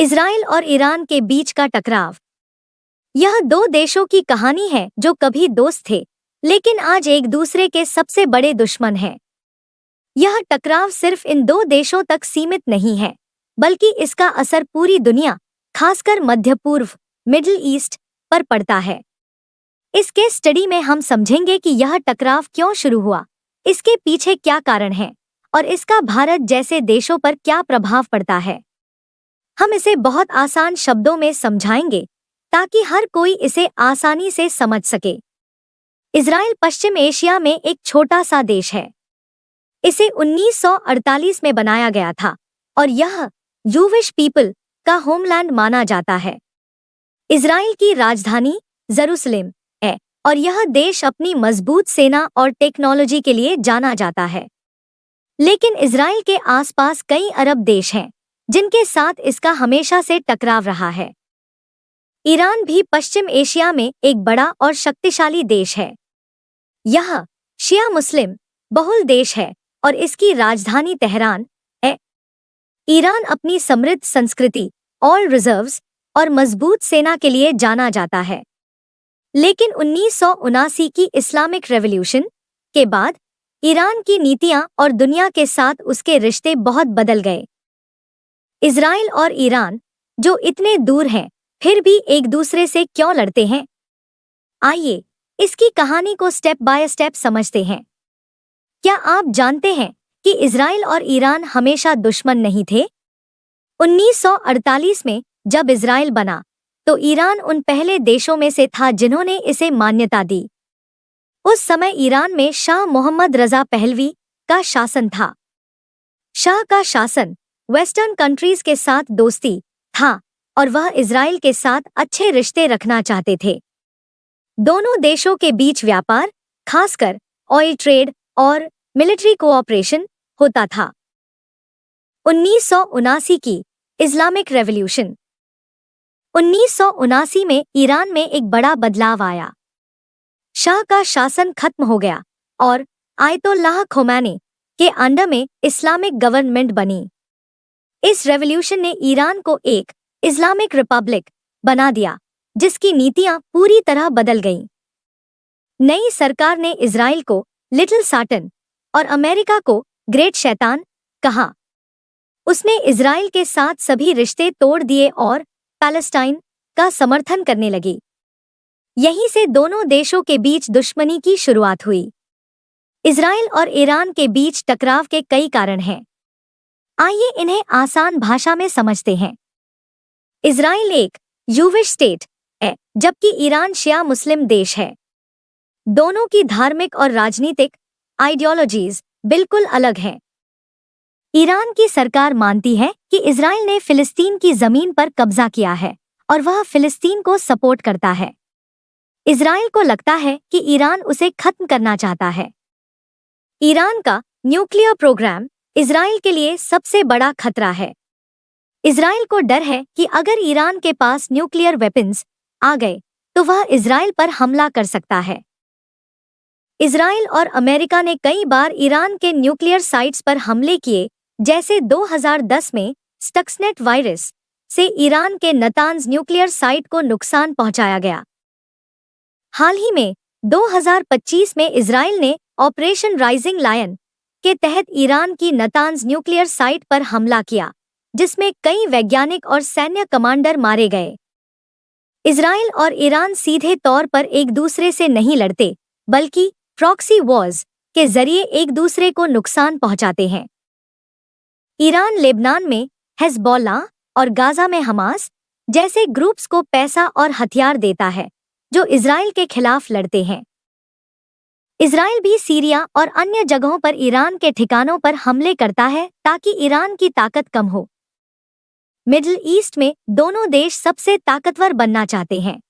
Israel और Iran के बीच का टकराव। यह दो देशों की कहानी है जो कभी दोस्त थे, लेकिन आज एक दूसरे के सबसे बड़े दुश्मन हैं। यह टकराव सिर्फ इन दो देशों तक सीमित नहीं है, बल्कि इसका असर पूरी दुनिया, खासकर मध्य पूर्व, मिडिल ईस्ट पर पड़ता है। इस केस स्टडी में हम समझेंगे कि यह टकराव क्यों शुरू हुआ, इसके पीछे क्या कारण है और इसका भारत जैसे देशों पर क्या प्रभाव पड़ता है। हम इसे बहुत आसान शब्दों में समझाएंगे ताकि हर कोई इसे आसानी से समझ सके। इजराइल पश्चिम एशिया में एक छोटा सा देश है। इसे 1948 में बनाया गया था और यह जूविश पीपल का होमलैंड माना जाता है। इजराइल की राजधानी जेरूसलम है और यह देश अपनी मजबूत सेना और टेक्नोलॉजी के लिए जाना जाता है। लेकिन इजराइल के आसपास कई अरब देश हैं जिनके साथ इसका हमेशा से टकराव रहा है। ईरान भी पश्चिम एशिया में एक बड़ा और शक्तिशाली देश है। यह शिया मुस्लिम बहुल देश है और इसकी राजधानी तेहरान है। ईरान अपनी समृद्ध संस्कृति और रिजर्व्स और मजबूत सेना के लिए जाना जाता है। लेकिन 1979 की इस्लामिक रेवोल्यूशन के बाद ईरान की नीतियां और दुनिया के साथ उसके रिश्ते बहुत बदल गए। इजराइल और ईरान, जो इतने दूर हैं, फिर भी एक दूसरे से क्यों लड़ते हैं? आइए इसकी कहानी को स्टेप बाय स्टेप समझते हैं। क्या आप जानते हैं कि इजराइल और ईरान हमेशा दुश्मन नहीं थे? 1948 में जब इजराइल बना, तो ईरान उन पहले देशों में से था जिन्होंने इसे मान्यता दी। उस समय ईरान में शाह मोहम्मद रजा पहलवी का शासन था। शाह का शासन वेस्टर्न कंट्रीज के साथ दोस्ती था और वह इजराइल के साथ अच्छे रिश्ते रखना चाहते थे। दोनों देशों के बीच व्यापार, खासकर ऑयल ट्रेड और मिलिट्री कोऑपरेशन होता था। 1979 की इस्लामिक रेवोल्यूशन। 1979 में ईरान में एक बड़ा बदलाव आया। शाह का शासन खत्म हो गया और आयतोल्लाह खोमैनी के अंडर में इस्लामिक गवर्नमेंट बनी। इस रेवोल्यूशन ने ईरान को एक इस्लामिक रिपब्लिक बना दिया, जिसकी नीतियां पूरी तरह बदल गईं। नई सरकार ने इजराइल को लिटिल साटन और अमेरिका को ग्रेट शैतान कहा। उसने इजराइल के साथ सभी रिश्ते तोड़ दिए और पैलेस्टाइन का समर्थन करने लगी। यहीं से दोनों देशों के बीच दुश्मनी की शुरुआत हुई। इजराइल और ईरान के बीच टकराव के कई कारण हैं। आइए इन्हें आसान भाषा में समझते हैं। इजराइल एक यूविश स्टेट है, जबकि ईरान शिया मुस्लिम देश है। दोनों की धार्मिक और राजनीतिक आइडियोलॉजीज बिल्कुल अलग हैं। ईरान की सरकार मानती है कि इजराइल ने फिलिस्तीन की जमीन पर कब्जा किया है और वह फिलिस्तीन को सपोर्ट करता है। इजराइल को लगता है कि ईरान उसे खत्म करना चाहता है। ईरान का न्यूक्लियर प्रोग्राम इजराइल के लिए सबसे बड़ा खतरा है। इजराइल को डर है कि अगर ईरान के पास न्यूक्लियर वेपन्स आ गए तो वह इजराइल पर हमला कर सकता है। इजराइल और अमेरिका ने कई बार ईरान के न्यूक्लियर साइट्स पर हमले किए, जैसे 2010 में स्टक्सनेट वायरस से ईरान के नतांज न्यूक्लियर साइट को नुकसान पहुंचाया गया। हाल ही में 2025 में इजराइल ने ऑपरेशन राइजिंग लायन के तहत ईरान की नतांज न्यूक्लियर साइट पर हमला किया, जिसमें कई वैज्ञानिक और सैन्य कमांडर मारे गए। इजराइल और ईरान सीधे तौर पर एक दूसरे से नहीं लड़ते, बल्कि प्रॉक्सी वॉर्स के जरिए एक दूसरे को नुकसान पहुंचाते हैं। ईरान लेबनान में हिजबुल्लाह और गाजा में हमास जैसे ग्रुप्स को पैसा और हथियार देता है, जो इजराइल के खिलाफ लड़ते हैं। इजराइल भी सीरिया और अन्य जगहों पर ईरान के ठिकानों पर हमले करता है ताकि ईरान की ताकत कम हो। मिडिल ईस्ट में दोनों देश सबसे ताकतवर बनना चाहते हैं।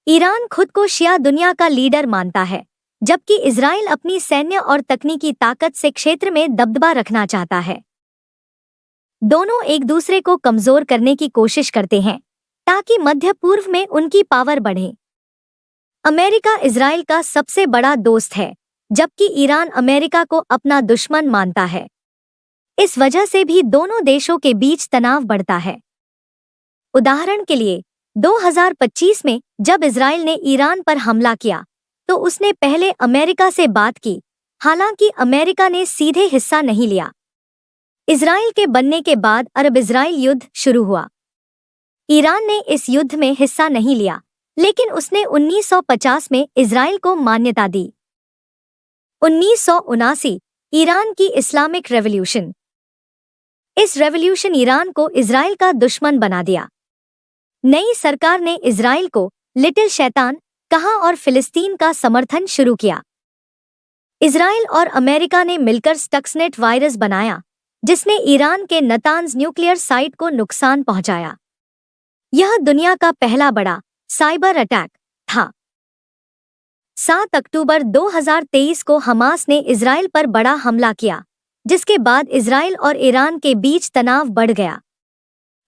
ईरान खुद को शिया दुनिया का लीडर मानता है, जबकि इजराइल अपनी सैन्य और तकनीकी ताकत से क्षेत्र में दबदबा रखना चाहता है। दोनों एक दूसरे को कमजोर करने की कोशिश करते हैं ताकि मध्य पूर्व में उनकी पावर बढ़े। अमेरिका इजराइल का सबसे बड़ा दोस्त है, जबकि ईरान अमेरिका को अपना दुश्मन मानता है। इस वजह से भी दोनों देशों के बीच तनाव बढ़ता है। उदाहरण के लिए 2025 में जब इजराइल ने ईरान पर हमला किया तो उसने पहले अमेरिका से बात की, हालांकि अमेरिका ने सीधे हिस्सा नहीं लिया। इजराइल के बनने के बाद अरब-इजराइल युद्ध शुरू हुआ। ईरान ने इस युद्ध में हिस्सा नहीं लिया, लेकिन उसने 1950 में इजराइल को मान्यता दी। 1979 ईरान की इस्लामिक रेवोल्यूशन। इस रेवोल्यूशन ईरान को इजराइल का दुश्मन बना दिया। नई सरकार ने इजराइल को लिटिल शैतान कहा और फिलिस्तीन का समर्थन शुरू किया। इजराइल और अमेरिका ने मिलकर स्टक्सनेट वायरस बनाया, जिसने ईरान के नतांज न्यूक्लियर साइट को नुकसान पहुंचाया। यह दुनिया का पहला बड़ा साइबर अटैक था। 7 अक्टूबर 2023 को हमास ने इजराइल पर बड़ा हमला किया, जिसके बाद इजराइल और ईरान के बीच तनाव बढ़ गया।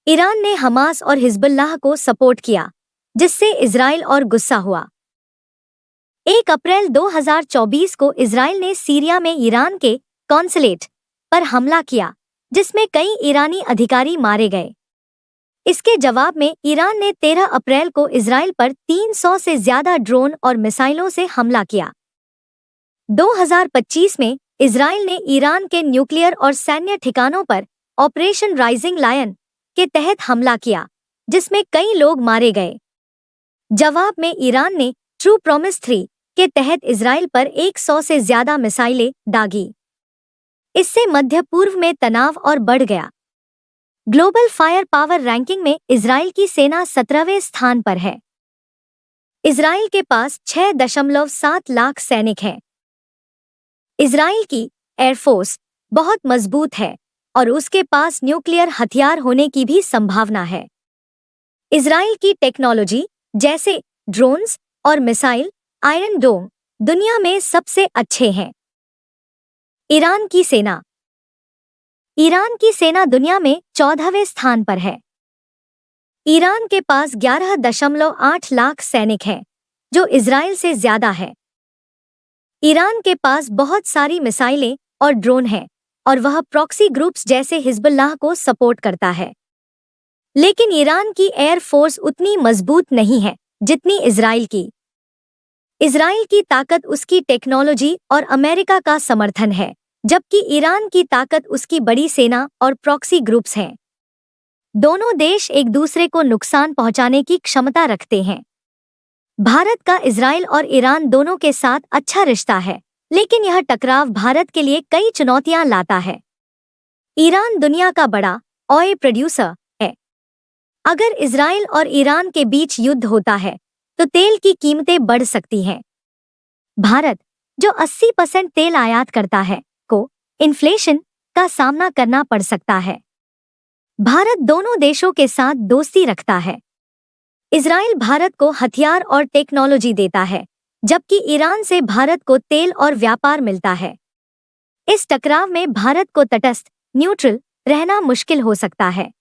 ईरान ने हमास और हिजबुल्लाह को सपोर्ट किया, जिससे इजराइल और गुस्सा हुआ। 1 अप्रैल 2024 को इजराइल ने सीरिया में ईरान के कॉन्सुलेट पर हमला किया, जिसमें कई ईरानी अधिकारी मारे गए। इसके जवाब में ईरान ने 13 अप्रैल को इजराइल पर 300 से ज्यादा ड्रोन और मिसाइलों से हमला किया। 2025 में इजराइल ने ईरान के न्यूक्लियर और सैन्य ठिकानों पर ऑपरेशन राइजिंग लायन के तहत हमला किया, जिसमें कई लोग मारे गए। जवाब में ईरान ने ट्रू प्रॉमिस 3 के तहत इजराइल पर 100 से ज्यादा मिसाइलें दागी। इससे मध्य पूर्व में तनाव और बढ़ गया। ग्लोबल फायर पावर रैंकिंग में इजराइल की सेना 17वें स्थान पर है। इजराइल के पास 6.7 लाख सैनिक हैं। इजराइल की एयरफोर्स बहुत मजबूत है और उसके पास न्यूक्लियर हथियार होने की भी संभावना है। इजराइल की टेक्नोलॉजी जैसे ड्रोन्स और मिसाइल आयरन डोम दुनिया में सबसे अच्छे हैं। ईरान की सेना। ईरान की सेना दुनिया में 14वें स्थान पर है। ईरान के पास 11.8 लाख सैनिक हैं, जो इजराइल से ज्यादा है। ईरान के पास बहुत सारी मिसाइलें और ड्रोन हैं और वह प्रॉक्सी ग्रुप्स जैसे हिजबुल्लाह को सपोर्ट करता है। लेकिन ईरान की एयर फोर्स उतनी मजबूत नहीं है जितनी इजराइल की। इजराइल की ताकत उसकी टेक्नोलॉजी और अमेरिका का समर्थन है, जबकि ईरान की ताकत उसकी बड़ी सेना और प्रॉक्सी ग्रुप्स हैं। दोनों देश एक दूसरे को नुकसान पहुंचाने की क्षमता रखते हैं। भारत का इजराइल और ईरान दोनों के साथ अच्छा रिश्ता है, लेकिन यह टकराव भारत के लिए कई चुनौतियां लाता है। ईरान दुनिया का बड़ा ऑयल प्रोड्यूसर है। अगर इजराइल और ईरान के बीच युद्ध होता है तो तेल की कीमतें बढ़ सकती हैं। भारत, जो 80% तेल आयात करता है, को इन्फ्लेशन का सामना करना पड़ सकता है। भारत दोनों देशों के साथ दोस्ती रखता है। इजराइल भारत को हथियार और टेक्नोलॉजी देता है, जबकि ईरान से भारत को तेल और व्यापार मिलता है। इस टकराव में भारत को तटस्थ न्यूट्रल रहना मुश्किल हो सकता है।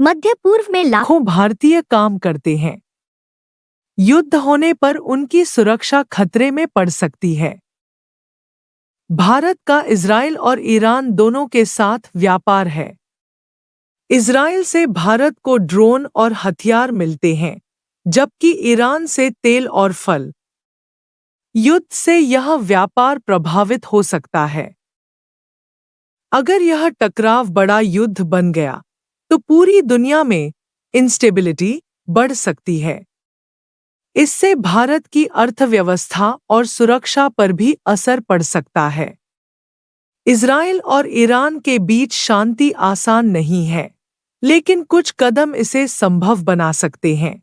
मध्य पूर्व में लाखों भारतीय काम करते हैं। युद्ध होने पर उनकी सुरक्षा खतरे में पड़ सकती है। भारत का इजराइल और ईरान दोनों के साथ व्यापार है। इजराइल से भारत को ड्रोन और हथियार मिलते हैं, जबकि ईरान से तेल और फल। युद्ध से यह व्यापार प्रभावित हो सकता है। अगर यह टकराव बड़ा युद्ध बन गया तो पूरी दुनिया में इंस्टेबिलिटी बढ़ सकती है। इससे भारत की अर्थव्यवस्था और सुरक्षा पर भी असर पड़ सकता है। इजराइल और ईरान के बीच शांति आसान नहीं है, लेकिन कुछ कदम इसे संभव बना सकते हैं।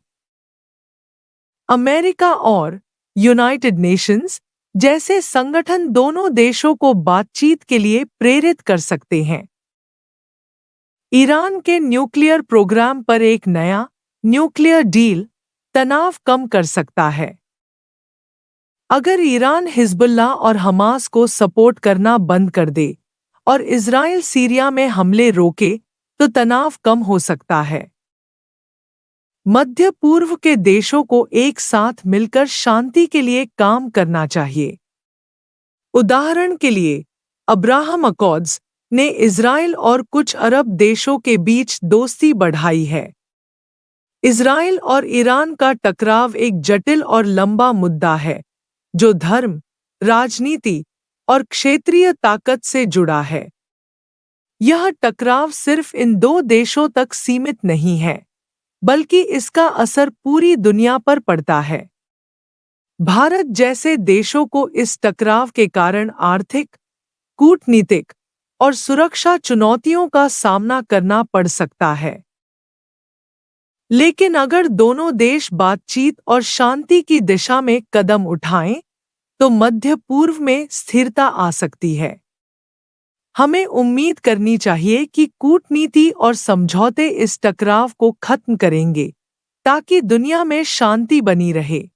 अमेरिका और यूनाइटेड नेशंस जैसे संगठन दोनों देशों को बातचीत के लिए प्रेरित कर सकते हैं। ईरान के न्यूक्लियर प्रोग्राम पर एक नया न्यूक्लियर डील तनाव कम कर सकता है। अगर ईरान हिजबुल्लाह और हमास को सपोर्ट करना बंद कर दे और इजराइल सीरिया में हमले रोके तो तनाव कम हो सकता है। मध्य पूर्व के देशों को एक साथ मिलकर शांति के लिए काम करना चाहिए। उदाहरण के लिए, अब्राहम अकॉर्ड्स ने इजराइल और कुछ अरब देशों के बीच दोस्ती बढ़ाई है। इज़राइल और ईरान का टकराव एक जटिल और लंबा मुद्दा है जो धर्म, राजनीति और क्षेत्रीय ताकत से जुड़ा है। यह टकराव सिर्फ इन दो देशों तक सीमित नहीं है, बल्कि इसका असर पूरी दुनिया पर पड़ता है। भारत जैसे देशों को इस टकराव के कारण आर्थिक, कूटनीतिक और सुरक्षा चुनौतियों का सामना करना पड़ सकता है। लेकिन अगर दोनों देश बातचीत और शांति की दिशा में कदम उठाएं, तो मध्य पूर्व में स्थिरता आ सकती है। हमें उम्मीद करनी चाहिए कि कूटनीति और समझौते इस टकराव को खत्म करेंगे, ताकि दुनिया में शांति बनी रहे।